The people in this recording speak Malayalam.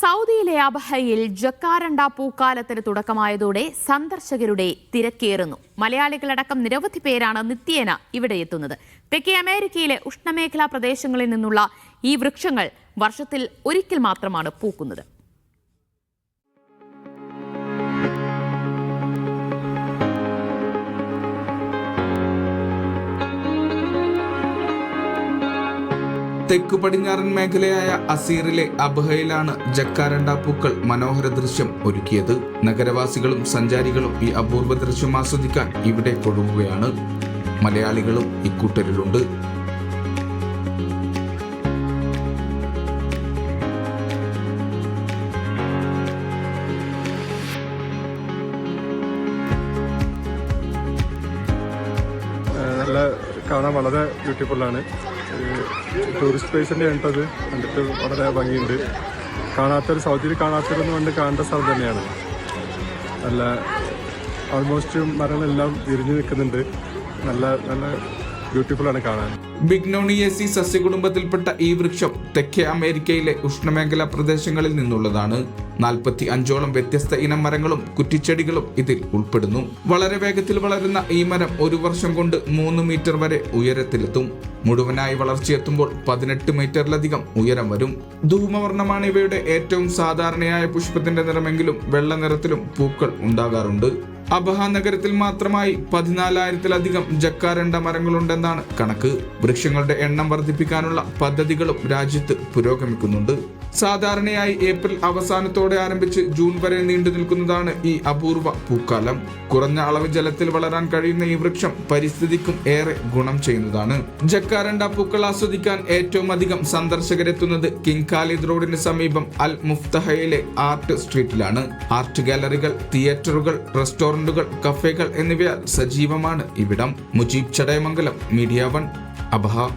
സൗദിയിലെ അബഹയിൽ ജക്കാരണ്ട പൂക്കാലത്തിന് തുടക്കമായതോടെ സന്ദർശകരുടെ തിരക്കേറുന്നു. മലയാളികളടക്കം നിരവധി പേരാണ് നിത്യേന ഇവിടെ എത്തുന്നത്. തെക്കേ അമേരിക്കയിലെ ഉഷ്ണമേഖലാ പ്രദേശങ്ങളിൽ നിന്നുള്ള ഈ വൃക്ഷങ്ങൾ വർഷത്തിൽ ഒരിക്കൽ മാത്രമാണ് പൂക്കുന്നത്. തെക്കു പടിഞ്ഞാറൻ മേഖലയായ അസീറിലെ അബഹയിലാണ് ജക്കാരണ്ട പൂക്കൾ മനോഹര ദൃശ്യം ഒരുക്കിയത്. നഗരവാസികളും സഞ്ചാരികളും ഈ അപൂർവ ദൃശ്യം ആസ്വദിക്കാൻ ഇവിടെ കൊഴുകുകയാണ്. മലയാളികളും ഇക്കൂട്ടരിലുണ്ട്. കാണാൻ വളരെ ബ്യൂട്ടിഫുള്ളാണ്. ടൂറിസ്റ്റ് പ്ലേസിൻ്റെ കണ്ടത് കണ്ടിട്ട് വളരെ ഭംഗിയുണ്ട്. സൗദിയിൽ കാണാത്തൊരു കൊണ്ട് കാണേണ്ട സ്ഥലം തന്നെയാണ്. നല്ല ഓൾമോസ്റ്റ് മരങ്ങളെല്ലാം വിരിഞ്ഞു നിൽക്കുന്നുണ്ട്. നല്ല നല്ല ബ്യൂട്ടിഫുള്ളാണ് കാണാൻ. ബിഗ്നോണിയേസി സസ്യകുടുംബത്തിൽപ്പെട്ട ഈ വൃക്ഷം തെക്കേ അമേരിക്കയിലെ ഉഷ്ണമേഖലാ പ്രദേശങ്ങളിൽ നിന്നുള്ളതാണ്. 45ഓളം വ്യത്യസ്ത ഇനം മരങ്ങളും കുറ്റിച്ചെടികളും ഇതിൽ ഉൾപ്പെടുന്നു. വളരെ വേഗത്തിൽ വളരുന്ന ഈ മരം ഒരു വർഷം കൊണ്ട് 3 മീറ്റർ വരെ ഉയരത്തിലെത്തും. മുഴുവനായി വളർച്ചയെത്തുമ്പോൾ 18 മീറ്ററിലധികം ഉയരം വരും. ധൂമവർണ്ണമാണ് ഇവയുടെ ഏറ്റവും സാധാരണയായ പുഷ്പത്തിന്റെ നിറമെങ്കിലും വെള്ള നിറത്തിലും പൂക്കൾ ഉണ്ടാകാറുണ്ട്. അബഹ നഗരത്തിൽ മാത്രമായി 14,000-ലധികം ജക്കാരണ്ട മരങ്ങളുണ്ടെന്നാണ് കണക്ക്. വൃക്ഷങ്ങളുടെ എണ്ണം വർദ്ധിപ്പിക്കാനുള്ള പദ്ധതികളും രാജ്യത്ത് പുരോഗമിക്കുന്നുണ്ട്. സാധാരണയായി ഏപ്രിൽ അവസാനത്തോടെ ആരംഭിച്ച് ജൂൺ വരെ നീണ്ടു നിൽക്കുന്നതാണ് ഈ അപൂർവ പൂക്കാലം. കുറഞ്ഞ അളവ് ജലത്തിൽ വളരാൻ കഴിയുന്ന ഈ വൃക്ഷം പരിസ്ഥിതിക്കും ഏറെ ഗുണം ചെയ്യുന്നതാണ്. ജക്കാരണ്ട പൂക്കൾ ആസ്വദിക്കാൻ ഏറ്റവും അധികം സന്ദർശകരെത്തുന്നത് കിങ് ഖാലിദ് റോഡിന് സമീപം അൽ മുഫ്തഹയിലെ ആർട്ട് സ്ട്രീറ്റിലാണ്. ആർട്ട് ഗാലറികൾ, തിയേറ്ററുകൾ, റെസ്റ്റോറന്റുകൾ, കഫേകൾ എന്നിവയാൽ സജീവമാണ് ഇവിടം. Mujeeb Chadayamangalam, media 1, Abha.